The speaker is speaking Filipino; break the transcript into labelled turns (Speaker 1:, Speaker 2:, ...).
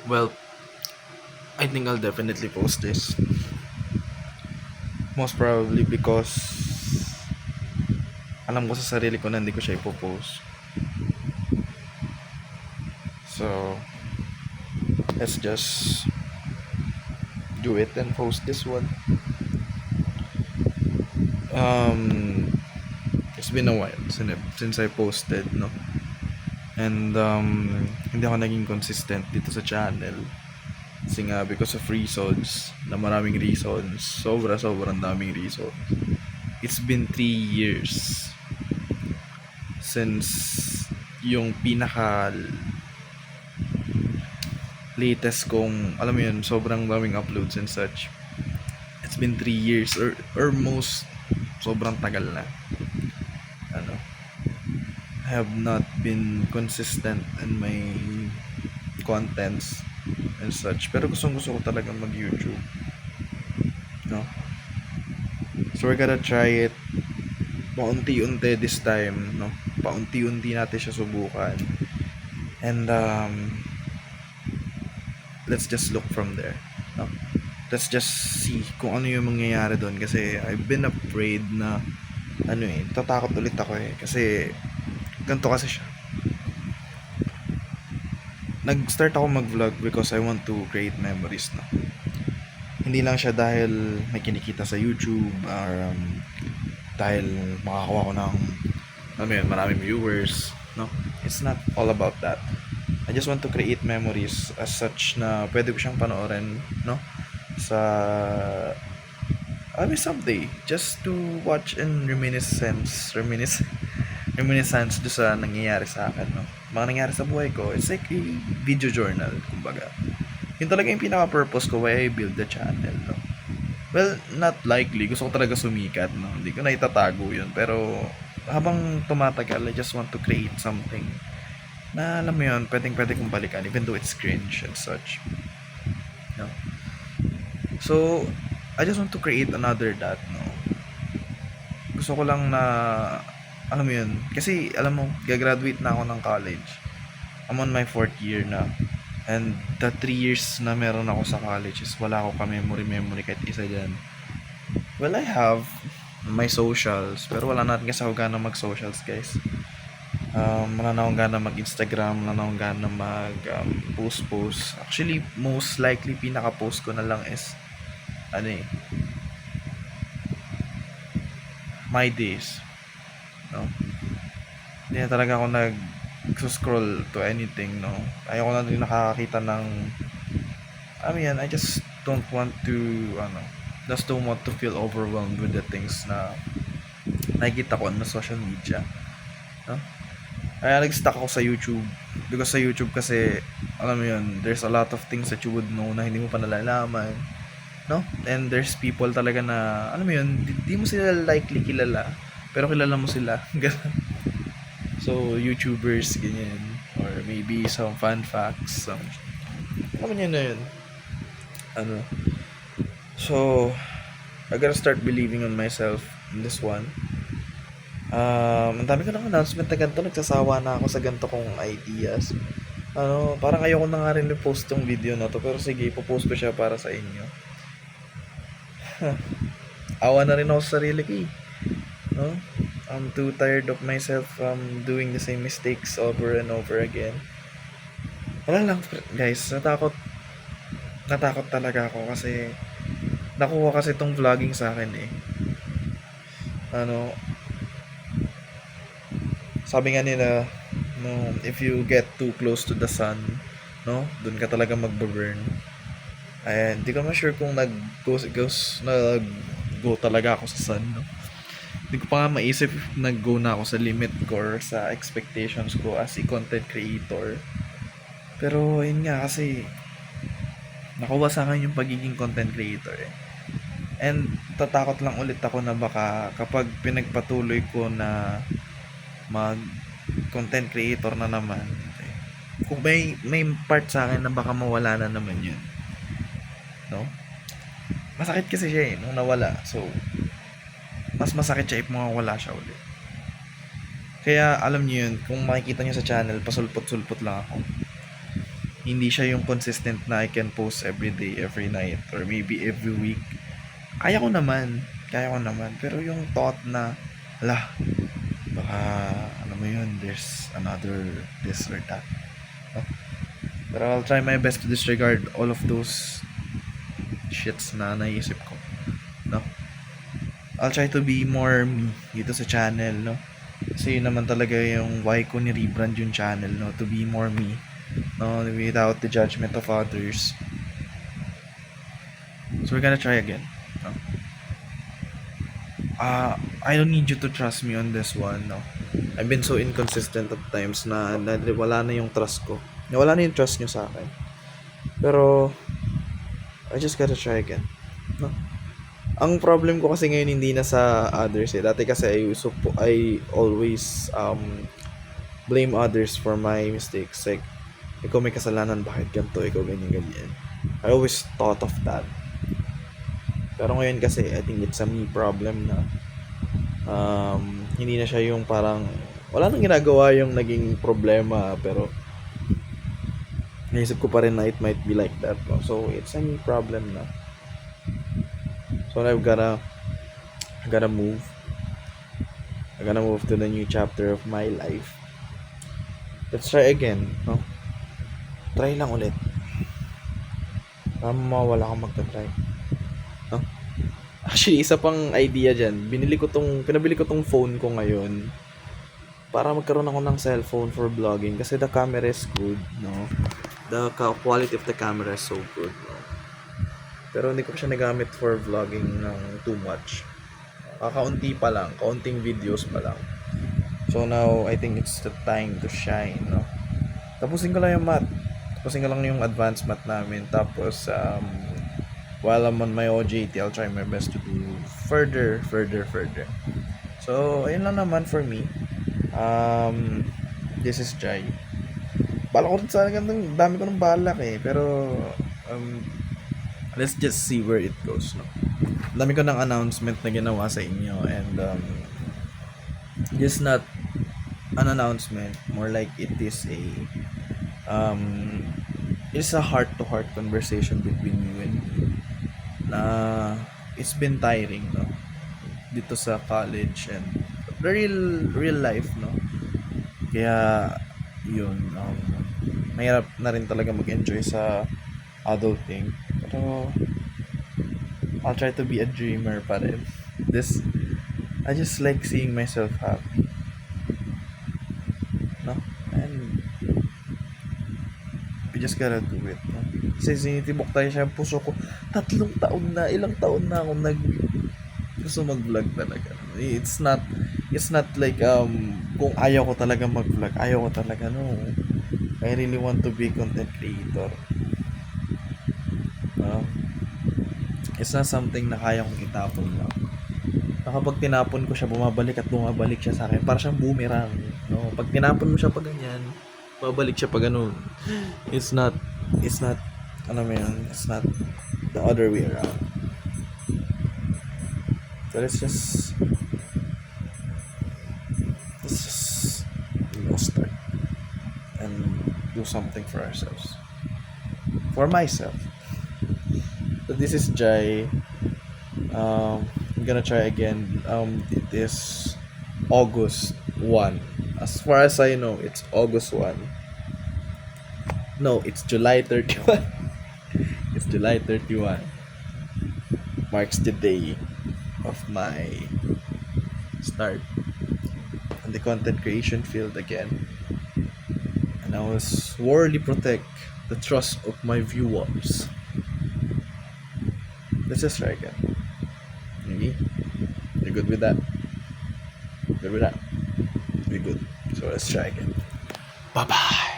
Speaker 1: Well, I think I'll definitely post this. Most probably because alam ko sa sarili ko na hindi ko siya ipopost. So, let's just do it and post this one. It's been a while since I posted, no? And hindi ako naging consistent dito sa channel. Kasi nga because of reasons, na maraming reasons, sobrang daming reasons. It's been 3 years since yung pinaka latest kong, alam mo yun, sobrang daming uploads and such. It's been 3 years or most, sobrang tagal na. Ano, I have not been consistent in my contents and such. Pero gusto ko talaga mag-YouTube. No? So we're gonna try it paunti-unti this time, no? Paunti-unti natin siya subukan. And let's just look from there, no? Let's just see kung ano yung mangyayari doon kasi I've been afraid na tatakot ulit ako kasi ganito kasi siya. Nag-start ako mag-vlog because I want to create memories, no? Hindi lang siya dahil may kinikita sa YouTube or dahil makakuha ko ng maraming viewers, no? It's not all about that. I just want to create memories as such na pwede ko siyang panoorin, no? Sa someday just to watch and reminiscence do sa nangyayari sa akin, no? Mga nangyayari sa buhay ko. It's like a video journal, kumbaga. Yun talaga yung pinaka-purpose ko why I build the channel, no? Well, not likely. Gusto ko talaga sumikat, no? Hindi ko na itatago yun. Pero, habang tumatagal, I just want to create something na, alam mo yun, pwede kong balikan, even though it's cringe and such. No? So, I just want to create another that, no? Gusto ko lang na, alam mo yun, kasi, alam mo, gagraduate na ako ng college. I'm on my 4th year na. And the 3 years na meron ako sa college is wala ako ka-memory kahit isa dyan. Well, I have my socials, pero wala natin kasi ako gana mag-socials, guys. Wala na akong gana mag-Instagram, wala na akong gana mag-post. Actually, most likely, pinaka-post ko na lang is, my days. No? Hindi na talaga ako scroll to anything, no? Ayoko na rin nakakakita ng I just don't want to feel overwhelmed with the things na nakikita ko na social media, no? Kaya nag-stuck ako sa YouTube because sa YouTube kasi alam mo yun, there's a lot of things that you would know na hindi mo pa nalalaman, no? And there's people talaga na alam mo yun, di mo sila likely kilala pero kilala mo sila. So, YouTubers, ganyan. Or maybe some fun facts. Alam niyo na yun. So, I gotta start believing on myself in this one. Ang dami ko ng announcement na ganito. Nagsasawa na ako sa ganito kong ideas. Parang ayoko na nga rin i-post tong video na to. Pero sige, ipopost ko siya para sa inyo. Awa na rin ako sa sarili ko no? I'm too tired of myself from doing the same mistakes over and over again. Wala lang, guys. Natakot talaga ako kasi nakuha kasi tong vlogging sa akin sabi nga nila, no, if you get too close to the sun, no, dun ka talaga magbo-burn. Hindi ko naman sure kung nag-go talaga ako sa sun, no. Hindi ko pa nga maisip if nag-go na ako sa limit ko or sa expectations ko as a content creator. Pero yun nga kasi nakuha sa akin yung pagiging content creator And tatakot lang ulit ako na baka kapag pinagpatuloy ko na mag content creator na naman, kung may part sa akin na baka mawala na naman yun, no? Masakit kasi siya nung nawala. So mas masakit siya if mawawala siya ulit. Kaya alam niyo yun, kung makikita niyo sa channel, pasulpot-sulpot lang ako. hindi siya yung consistent na I can post every day, every night, or maybe every week. Kaya ko naman, pero yung thought na, ala, baka, ano mo yun, there's another this or that. No? Pero I'll try my best to disregard all of those shits na naisip ko. No? I'll try to be more me dito sa channel, no? Kasi yun naman talaga yung why ko ni-rebrand yung channel, no? To be more me, no? Without the judgment of others. So we're gonna try again, no? I don't need you to trust me on this one, no? I've been so inconsistent at times na wala na yung trust ko. Wala na yung trust nyo sa akin. Pero, I just gotta try again, no? Ang problem ko kasi ngayon hindi na sa others eh. Dati kasi I always blame others for my mistakes. Like, ikaw may kasalanan, bakit ganito, ikaw ganyan. I always thought of that. Pero ngayon kasi, I think it's a me problem na hindi na siya yung parang wala nang ginagawa yung naging problema, pero naisip ko pa rin na it might be like that, no? So, it's a me problem na. So I've gotta move. I gotta move to the new chapter of my life. Let's try again, no? Try lang ulit. Para mawala kang magta-try. No? Actually, isa pang idea dyan. Pinabili ko tong phone ko ngayon para magkaroon ako ng cellphone for vlogging kasi the camera is good, no? The quality of the camera is so good, no? Pero hindi ko siya nagamit for vlogging ng too much. Kaunti pa lang, kaunting videos pa lang. So now, I think it's the time to shine, no? Tapusin ko lang yung math. Tapusin ko lang yung advanced math namin. Tapos, while I'm on my OJT, I'll try my best to do further. So, ayun lang naman for me. This is Jai. Balak ko rin sana ganun, dami ko ng balak eh. Pero, let's just see where it goes, no? Dami ko ng announcement na ginawa sa inyo, and just not an announcement, more like it's a heart-to-heart conversation between you and me. Na it's been tiring, no? Dito sa college and real life, no? Kaya yun, mahirap na rin talaga mag-enjoy sa adulting. Pero I'll try to be a dreamer pa rin. I just like seeing myself happy, no? And we just gotta do it, no? Kasi sinitibok tayo siya puso ko. Ilang taon na akong gusto mag-vlog talaga. It's not like kung ayaw ko talaga mag-vlog, no. I really want to be content creator, no? It's not something na kaya kong itapon lang. Kapag tinapon ko siya, bumabalik siya sa akin. Para siyang boomerang, no? Pag tinapon mo siya pa ganyan, babalik siya pa ganun. It's not, ano mo yun, it's not the other way around. So let's just start and do something for ourselves. For myself. So this is Jai. I'm gonna try again. It is August 1. As far as I know, it's August 1. No, it's July 31. It's July 31. Marks the day of my start in the content creation field again. And I will sworely protect the trust of my viewers. Let's just try again. Maybe you're good with that. Good with that. We're good. So let's try again. Bye bye.